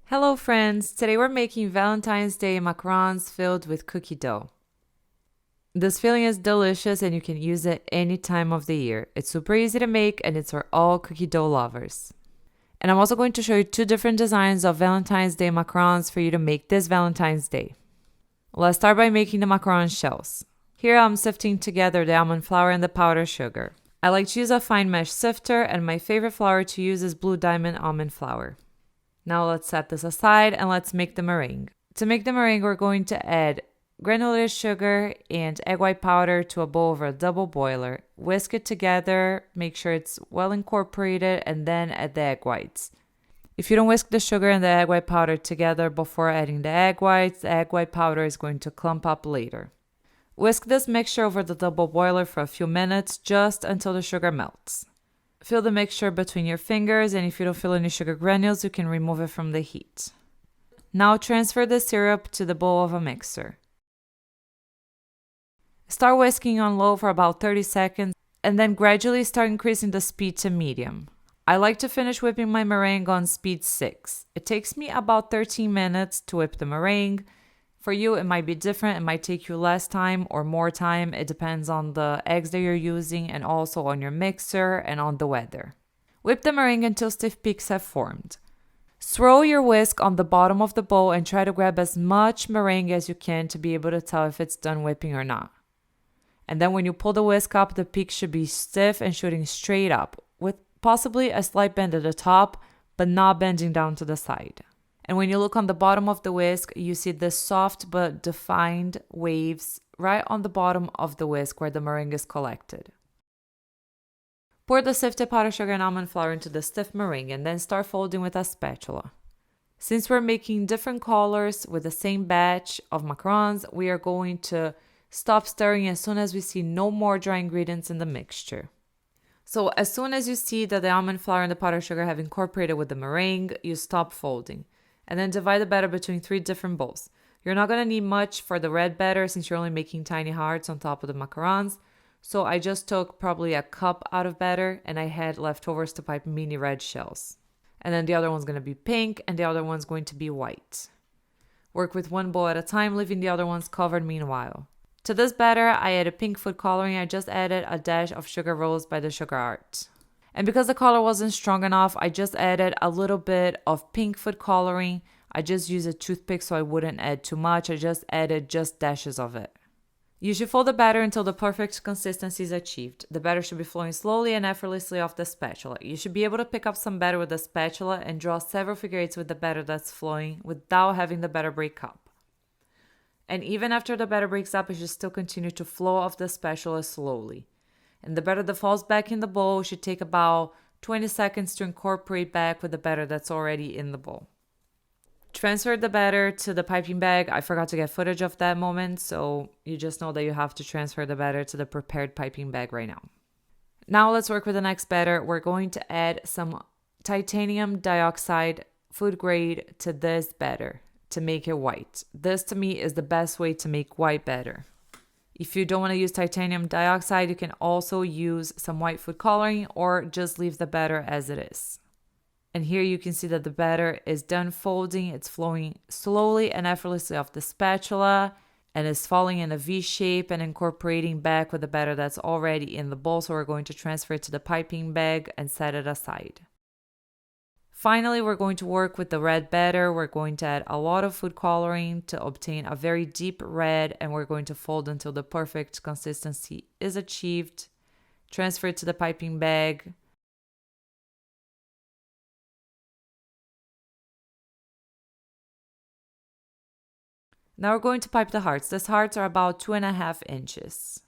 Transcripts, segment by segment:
Hello friends, today we're making Valentine's Day macarons filled with cookie dough. This filling is delicious and you can use it any time of the year. It's super easy to make and it's for all cookie dough lovers. And I'm also going to show you two different designs of Valentine's Day macarons for you to make this Valentine's Day. Let's start by making the macaron shells. Here I'm sifting together the almond flour and the powdered sugar. I like to use a fine mesh sifter and my favorite flour to use is Blue Diamond almond flour. Now let's set this aside and let's make the meringue. To make the meringue, we're going to add granulated sugar and egg white powder to a bowl over a double boiler. Whisk it together, make sure it's well incorporated, and then add the egg whites. If you don't whisk the sugar and the egg white powder together before adding the egg white powder is going to clump up later. Whisk this mixture over the double boiler for a few minutes, just until the sugar melts. Feel the mixture between your fingers, and if you don't feel any sugar granules, you can remove it from the heat. Now transfer the syrup to the bowl of a mixer. Start whisking on low for about 30 seconds, and then gradually start increasing the speed to medium. I like to finish whipping my meringue on speed 6. It takes me about 13 minutes to whip the meringue. For you, it might be different. It might take you less time or more time. It depends on the eggs that you're using and also on your mixer and on the weather. Whip the meringue until stiff peaks have formed. Swirl your whisk on the bottom of the bowl and try to grab as much meringue as you can to be able to tell if it's done whipping or not. And then when you pull the whisk up, the peak should be stiff and shooting straight up, with possibly a slight bend at the top, but not bending down to the side. And when you look on the bottom of the whisk, you see the soft but defined waves right on the bottom of the whisk where the meringue is collected. Pour the sifted powdered sugar and almond flour into the stiff meringue and then start folding with a spatula. Since we're making different colors with the same batch of macarons, we are going to stop stirring as soon as we see no more dry ingredients in the mixture. So as soon as you see that the almond flour and the powdered sugar have incorporated with the meringue, you stop folding. And then divide the batter between 3 different bowls. You're not going to need much for the red batter since you're only making tiny hearts on top of the macarons. So I just took probably a cup out of batter and I had leftovers to pipe mini red shells. And then the other one's going to be pink and the other one's going to be white. Work with one bowl at a time, leaving the other ones covered meanwhile. To this batter, I added pink food coloring. I just added a dash of sugar rolls by the Sugar Art. And because the color wasn't strong enough, I just added a little bit of pink food coloring. I just used a toothpick so I wouldn't add too much. I just added just dashes of it. You should fold the batter until the perfect consistency is achieved. The batter should be flowing slowly and effortlessly off the spatula. You should be able to pick up some batter with the spatula and draw several figure eights with the batter that's flowing without having the batter break up. And even after the batter breaks up, it should still continue to flow off the spatula slowly. And the batter that falls back in the bowl should take about 20 seconds to incorporate back with the batter that's already in the bowl. Transfer the batter to the piping bag. I forgot to get footage of that moment, so you just know that you have to transfer the batter to the prepared piping bag right now. Now let's work with the next batter. We're going to add some titanium dioxide food grade to this batter to make it white. This to me is the best way to make white batter. If you don't want to use titanium dioxide, you can also use some white food coloring or just leave the batter as it is. And here you can see that the batter is done folding. It's flowing slowly and effortlessly off the spatula and is falling in a V shape and incorporating back with the batter that's already in the bowl. So we're going to transfer it to the piping bag and set it aside. Finally, we're going to work with the red batter. We're going to add a lot of food coloring to obtain a very deep red, and we're going to fold until the perfect consistency is achieved. Transfer it to the piping bag. Now we're going to pipe the hearts. These hearts are about 2.5 inches.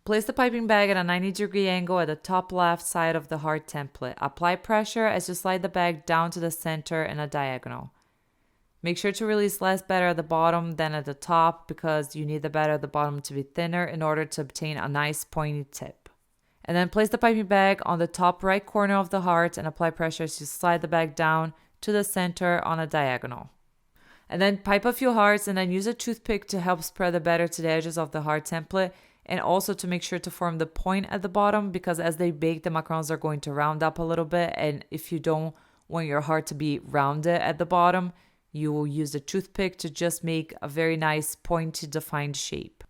Place the piping bag at a 90-degree angle at the top left side of the heart template. Apply pressure as you slide the bag down to the center in a diagonal. Make sure to release less batter at the bottom than at the top because you need the batter at the bottom to be thinner in order to obtain a nice pointy tip. And then place the piping bag on the top right corner of the heart and apply pressure as you slide the bag down to the center on a diagonal. And then pipe a few hearts and then use a toothpick to help spread the batter to the edges of the heart template and also to make sure to form the point at the bottom because as they bake, the macarons are going to round up a little bit, and if you don't want your heart to be rounded at the bottom, you will use a toothpick to just make a very nice pointy defined shape.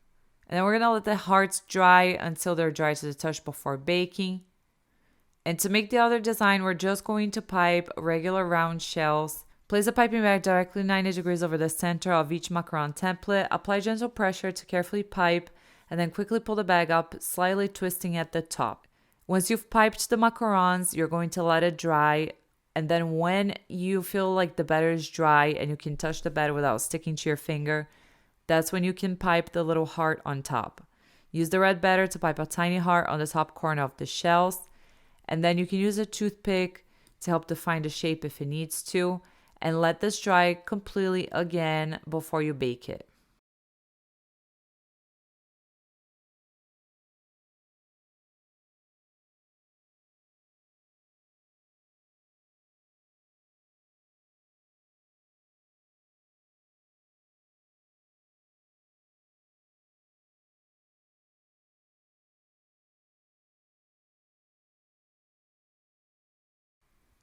And then we're going to let the hearts dry until they're dry to the touch before baking. And to make the other design, we're just going to pipe regular round shells. Place the piping bag directly 90 degrees over the center of each macaron template. Apply gentle pressure to carefully pipe, and then quickly pull the bag up, slightly twisting at the top. Once you've piped the macarons, you're going to let it dry. And then when you feel like the batter is dry and you can touch the batter without sticking to your finger, that's when you can pipe the little heart on top. Use the red batter to pipe a tiny heart on the top corner of the shells. And then you can use a toothpick to help define the shape if it needs to. And let this dry completely again before you bake it.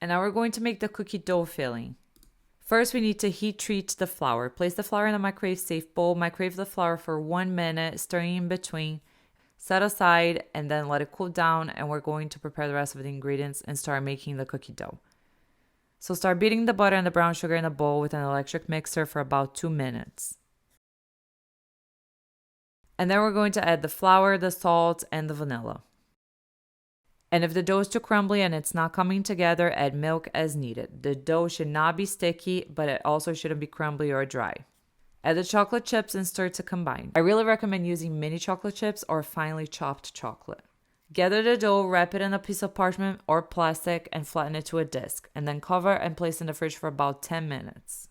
And now we're going to make the cookie dough filling. First, we need to heat treat the flour. Place the flour in a microwave safe bowl. Microwave the flour for 1 minute, stirring in between. Set aside and then let it cool down, and we're going to prepare the rest of the ingredients and start making the cookie dough. So start beating the butter and the brown sugar in a bowl with an electric mixer for about 2 minutes. And then we're going to add the flour, the salt, and the vanilla. And if the dough is too crumbly and it's not coming together, add milk as needed. The dough should not be sticky, but it also shouldn't be crumbly or dry. Add the chocolate chips and stir to combine. I really recommend using mini chocolate chips or finely chopped chocolate. Gather the dough, wrap it in a piece of parchment or plastic, and flatten it to a disc, and then cover and place in the fridge for about 10 minutes.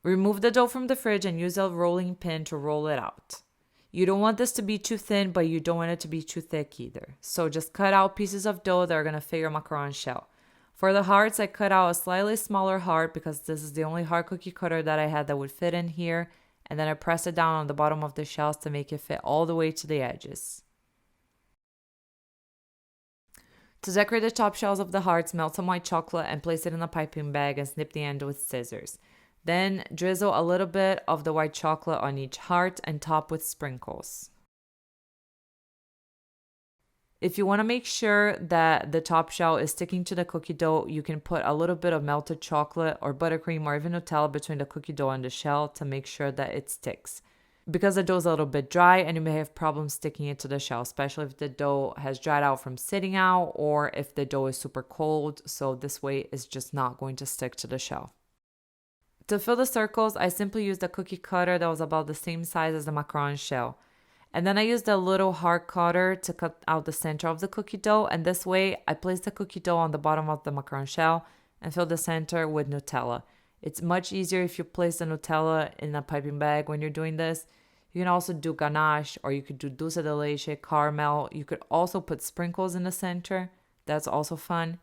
Remove the dough from the fridge and use a rolling pin to roll it out. You don't want this to be too thin, but you don't want it to be too thick either. So just cut out pieces of dough that are going to fit your macaron shell. For the hearts, I cut out a slightly smaller heart because this is the only heart cookie cutter that I had that would fit in here. And then I press it down on the bottom of the shells to make it fit all the way to the edges. To decorate the top shells of the hearts, melt some white chocolate and place it in a piping bag and snip the end with scissors. Then drizzle a little bit of the white chocolate on each heart and top with sprinkles. If you want to make sure that the top shell is sticking to the cookie dough, you can put a little bit of melted chocolate or buttercream or even Nutella between the cookie dough and the shell to make sure that it sticks. Because the dough is a little bit dry and you may have problems sticking it to the shell, especially if the dough has dried out from sitting out or if the dough is super cold. So this way it's just not going to stick to the shell. To fill the circles, I simply used a cookie cutter that was about the same size as the macaron shell. And then I used a little heart cutter to cut out the center of the cookie dough. And this way, I placed the cookie dough on the bottom of the macaron shell and filled the center with Nutella. It's much easier if you place the Nutella in a piping bag when you're doing this. You can also do ganache, or you could do dulce de leche, caramel. You could also put sprinkles in the center. That's also fun.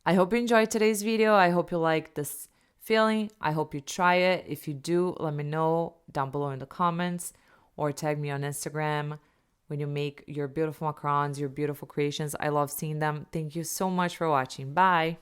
I hope you enjoyed today's video. I hope you like this feeling. I hope you try it. If you do, let me know down below in the comments or tag me on Instagram when you make your beautiful macarons, your beautiful creations. I love seeing them. Thank you so much for watching. Bye.